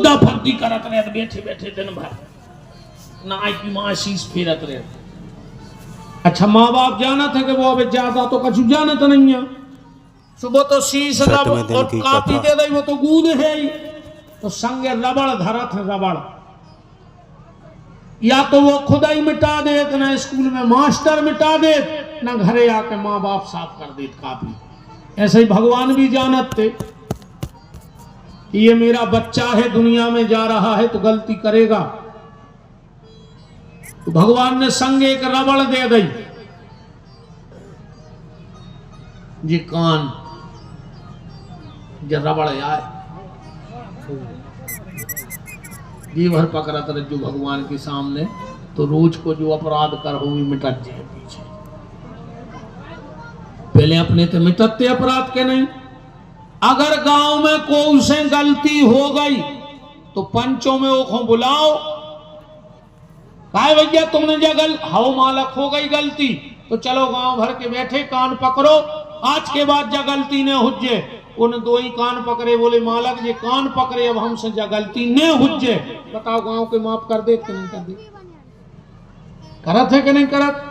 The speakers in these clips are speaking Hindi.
फद्दी करत रहे बैठे बैठे दिन भर ना आई की माँ शीश फेरत रहे। अच्छा माँ बाप जानत है कि वो अब ज्यादा तो कछु जानत नहीं है। सुबह तो शीश रब और कापी दे दई वो तो गूद है ही। तो संगे रबड़ धरत है रबड़, या तो वो खुदा ही मिटा दे, ना स्कूल में मास्टर मिटा दे, ना घरे आके माँ बाप साफ कर दे कापी। ऐसे ही भगवान भी जानत थे कि ये मेरा बच्चा है, दुनिया में जा रहा है तो गलती करेगा। तो भगवान ने संगे एक रबड़ दे दी जी कान जो रबड़ आए जी भर पकड़त रज्जू भगवान के सामने। तो रोज को जो अपराध कर हो मिटत जाए पीछे। पहले अपने तो मिटते अपराध के नहीं। अगर गांव में कोई से गलती हो गई तो पंचों में ओखों बुलाओ, कहे भैया तुमने जगल हाउ मालक हो गई गलती, तो चलो गांव भर के बैठे कान पकड़ो, आज के बाद जा गलती ने हुज्जे। उन दो ही कान पकड़े, बोले मालक जी कान पकड़े अब हमसे जा गलती ने हुज्जे। बताओ गांव के माफ कर दे कि नहीं कर दे? करत है कि नहीं करत?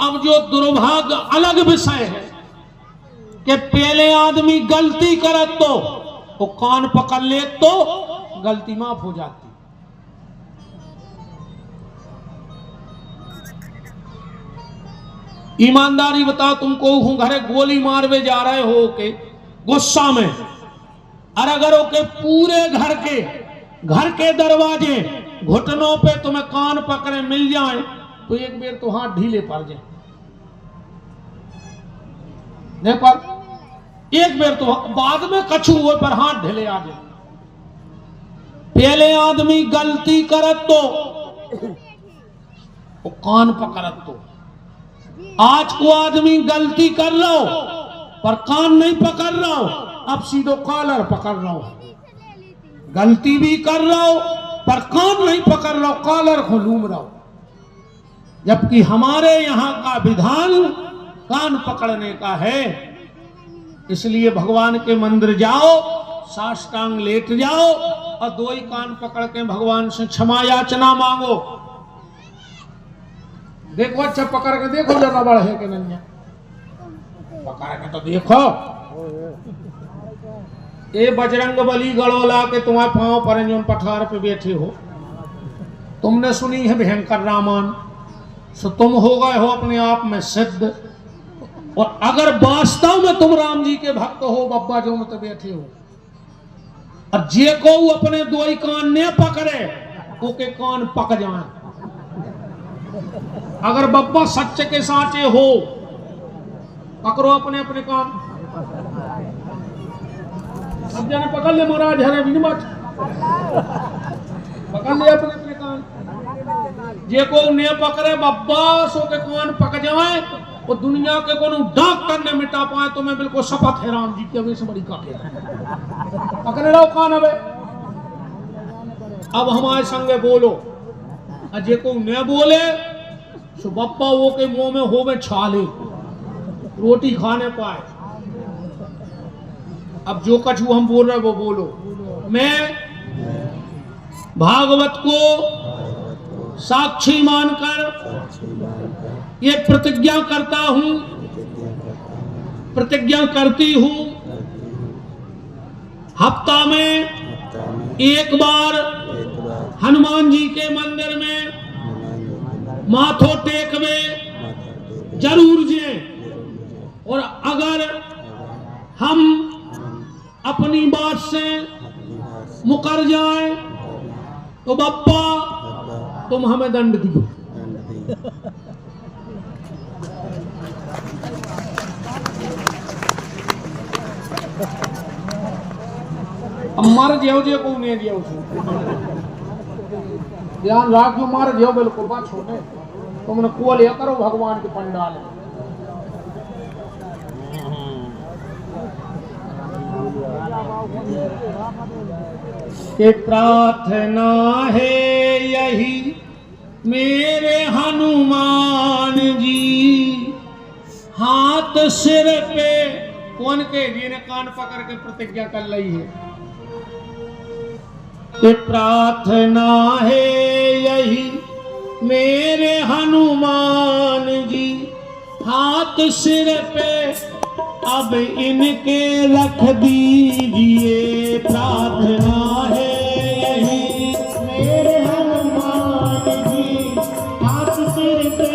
अब जो दुर्भाग्य अलग विषय है कि पहले आदमी गलती करत तो वो कान पकड़ ले तो गलती माफ हो जाती। ईमानदारी बताओ, तुमको हूं घरे गोली मारवे जा रहे हो के गुस्सा में, और अगर ओके पूरे घर के दरवाजे घुटनों पे तुम्हें कान पकड़े मिल जाए तो एक बेर तो हाथ ढीले पड़ जाए, नहीं पर एक बेर तो बाद में कछु हुए पर हाथ ढीले आ जाए। पहले आदमी गलती करत तो वो कान पकड़त तो, आज को आदमी गलती कर रहा हो पर कान नहीं पकड़ रहा हो, अब सीधो कॉलर पकड़ रहा हो। गलती भी कर रहा हो पर कान नहीं पकड़ रहा हो, कॉलर को लूम रहा हो। जबकि हमारे यहाँ का विधान कान पकड़ने का है। इसलिए भगवान के मंदिर जाओ, साष्टांग लेट जाओ और दो ही कान पकड़ के भगवान से क्षमा याचना मांगो। देखो अच्छा पकड़ के देखो जब रबड़ है कि नहीं है, पकड़ के तो देखो। ए बजरंग बली गड़ोला के तुम्हारे पांव पर जो पठार पे बैठे हो, तुमने सुनी है भयंकर रामायण, सो तुम हो गए हो अपने आप में सिद्ध। और अगर वास्तव में तुम राम जी के भक्त हो, बब्बा जो में तो बैठे हो, और जे को अपने दो ही कान ने पकड़े ओके कान पक जाए। अगर बब्बा सच्चे के साचे हो, पकड़ो अपने अपने कान। सब जने पकड़ ले महाराज, हरे भी मत पकड़ ले अपने अपने कान। जे को ने पकड़े बब्बा सो के कान पक जाए, वो दुनिया के कोनो डॉक्टर ने मिटा पाए तो मैं बिल्कुल शपथ है राम जी की अभी से बड़ी काटे पकड़े रहो कान। अब हमारे संगे बोलो, अजय को न बोले सो बप्पा वो के मुंह में हो में छाले, रोटी खाने पाए। अब जो कछु हम बोल रहे वो बोलो। मैं भागवत को साक्षी मानकर ये प्रतिज्ञा करता हूं, प्रतिज्ञा करती हूं, हफ्ता में एक बार हनुमान जी के मंदिर में माथो टेकवे जरूर जे। और अगर हम अपनी बात से मुकर जाए तो बप्पा तुम हमें दंड दियो। मर जाओ जे को नहीं दिया ध्यान राखो, मर जाओ बिल्कुल बात छोटे। तुमने को लिया करो भगवान के पंडाल। के प्रार्थना है यही मेरे हनुमान जी, हाथ सिर पे कौन के जिन्हें कान पकड़ के प्रतिज्ञा कर ली है कि प्रार्थना है यही मेरे हनुमान जी, हाथ सिर पे अब इनके रख दीजिए। प्रार्थना है यही मेरे हनुमान जी, हाथ सिर पे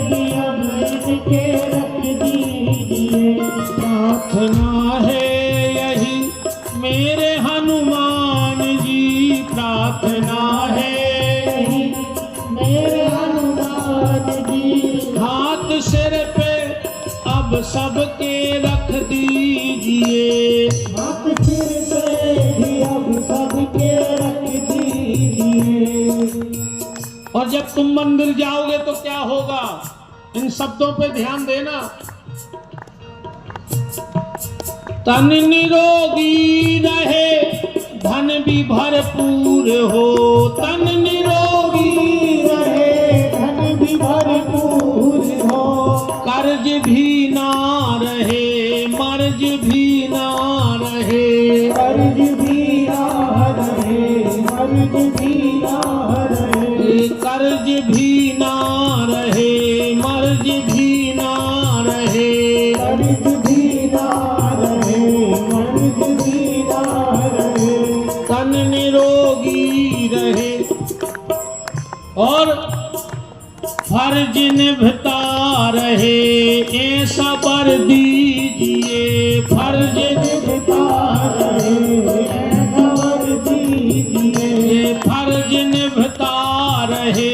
भी अब इनके रख दीजिए। प्रार्थना है यही मेरे हनुमान जी, प्रार्थना है यही मेरे हनुमान जी, हाथ सिर पे अब सबके रख दीजिए। हाथ सिर पे भी अब सबके रख दीजिए। और जब तुम मंदिर जाओगे तो क्या होगा, इन शब्दों पे ध्यान देना। तन निरोगी रहे धन भी भरपूर हो, तन निरोगी रहे धन भी भरपूर हो, कर्ज भी ना रहे मर्ज भी ना रहे, कर्ज भी ना रहे मर्ज भी ना रहे, कर्ज भी ना रहे मर्ज भी ना रहे, कर्ज भी ना रहे मर्ज भी ना रहे, तन निरोगी रहे और फर्ज निभता रहे, ऐसा वर दीजिए। फर्ज निभता रहे ऐसा वर दीजिए, फर्ज निभता रहे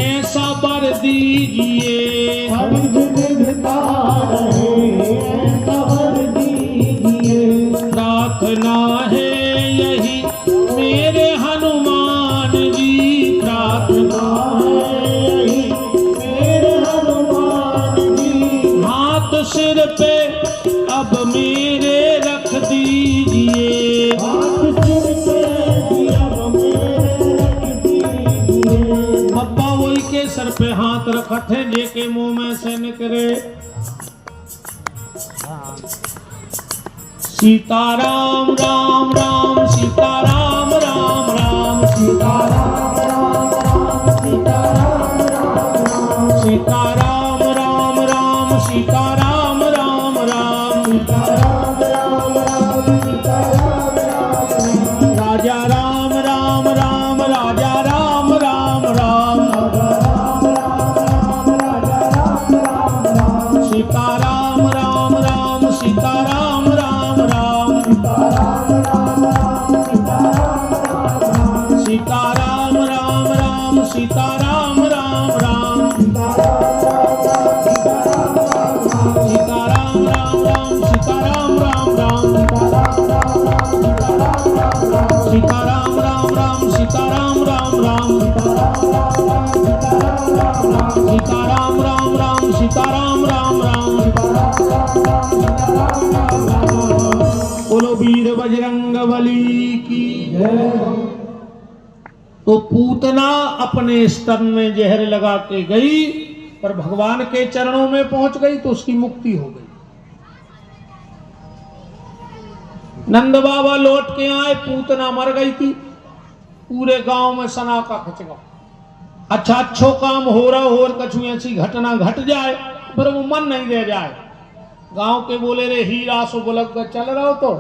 ऐसा वर दीजिए, फर्ज निभता रहे ऐसा वर दीजिए। प्रार्थना है यही मेरे हनुमान जी, प्रार्थना सिर पे अब मेरे रख दीजिए। हाथ सिर पे अब मेरे रख दीजिए। पप्पा वही के सर पे हाथ रखत है, जेके मुंह में से निकले सीताराम राम राम सीताराम राम राम सीताराम राम राम सीताराम राम राम सीताराम राम राम सीताराम राजा राम राम राम राजा राम राम राम सीताराम राम राम सीताराम राम राम सीताराम राम राम सीताराम राम राम सीताराम राम राम सीताराम राम राम सीताराम राम राम सीताराम राम राम सीताराम राम राम सीताराम राम राम। बोलो वीर बजरंग बली की जय। तो पूतना अपने स्तन में जहर लगा के गई, पर भगवान के चरणों में पहुंच गई तो उसकी मुक्ति हो गई। नंद बाबा लौट के आए, पूतना मर गई थी। पूरे गांव में सना का खचगा। अच्छा अच्छो काम हो रहा हो और कछु ऐसी घटना घट जाए पर वो मन नहीं रह जाए। गांव के बोले रे हीरा सो बुलक चल रहा हो तो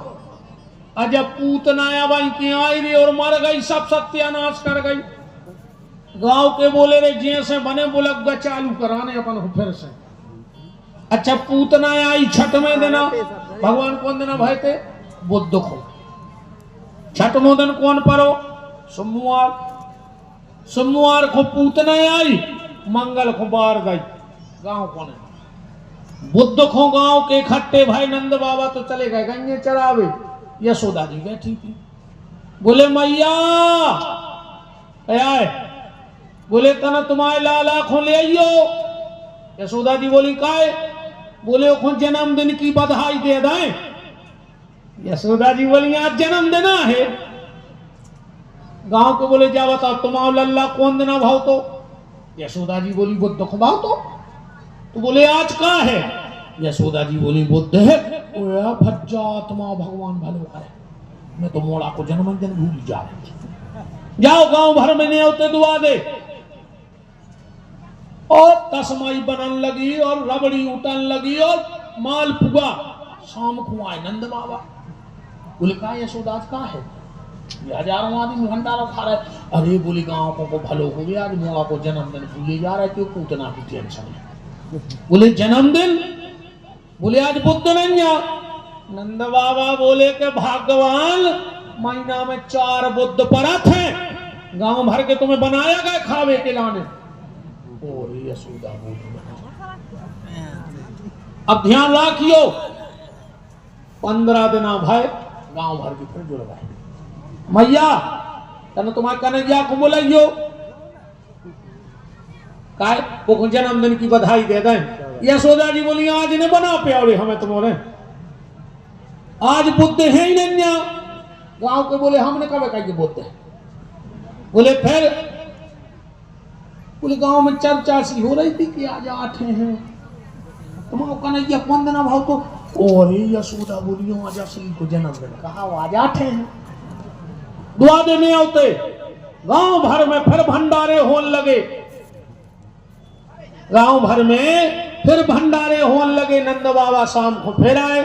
अजब पूतना भाई की आई रे और मर गई, सब सत्यानाश कर गई। गांव के बोले रे जैसे बने बुलक चालू कराने अपन फिर से। अच्छा पूतना आई छठवें दिना, भगवान कौन दिना भाई थे? बुद्ध को। छठवें दिन कौन परो? सोमवार। सोमवार को पूतना आई, मंगल को बार गई गांव कोने। बुद्ध को गांव के इकट्ठे भाई नंद बाबा तो चले गए गंगे चरावे। यशोदा जी बैठी थी, बोले मैया आए, बोले तना तुम्हारे लाला खो ले आइयो। यशोदा जी बोली काय? बोले खो जन्मदिन की बधाई दे दें। यशोदा जी बोली आज जन्म देना है। गांव के बोले जा बताओ तुम्हारा लल्ला कौन देना भाव? तो यशोदा जी बोली बुद्ध को भाव तो बोले आज कहाँ है? यशोदा जी बोली बुद्ध है भज्जात्मा भगवान भलो करे, मैं तो मोड़ा को जन्मदिन भूल जा रही थी। जाओ गांव भर में नहीं होते दुआ दे। और तस्माई बनन लगी और रबड़ी उठन लगी और माल पुगा। शाम को आए नंद बाबा, बोले का यशोदा का है, ये हजारों आदमी भंडारा खा रहे। अरे बोले गांव को भलो हो गया, आज मोड़ा को जन्मदिन भूले जा रहे, क्यों पूतना की टेंशन है। बोले जन्मदिन, बोले आज बुद्ध नहीं आ। नंद बाबा बोले के भगवान महीना में 4 बुद्ध परत हैं, गांव भर के तुम्हें बनाया गया खावे के लाने। और यशोदा बोली अब ध्यान रखियो, 15 दिन भाई गांव भर के फिर जुड़ गए। मैया तने तुम्हारे कन्हैया को बुलाइयो, काय वो जन्मदिन की बधाई दे दें। यशोदा जी बोली आज ने बना पे हमें तुम्हारे, आज बुद्ध है ही नहीं। गांव के बोले हमने कब कहा बुद्ध है। बोले फिर, बोले गांव में चर्चा सी हो रही थी कि आज 8 हैं, तुम्हारा कन्हैया 15 भाव तो। और यशोदा बोलियो आज असली को जन्मदिन कहा, आज 8 हैं। दुआ देने आते गांव भर में फिर भंडारे होने लगे, गांव भर में फिर भंडारे होने लगे। नंद बाबा शाम को फिर आए।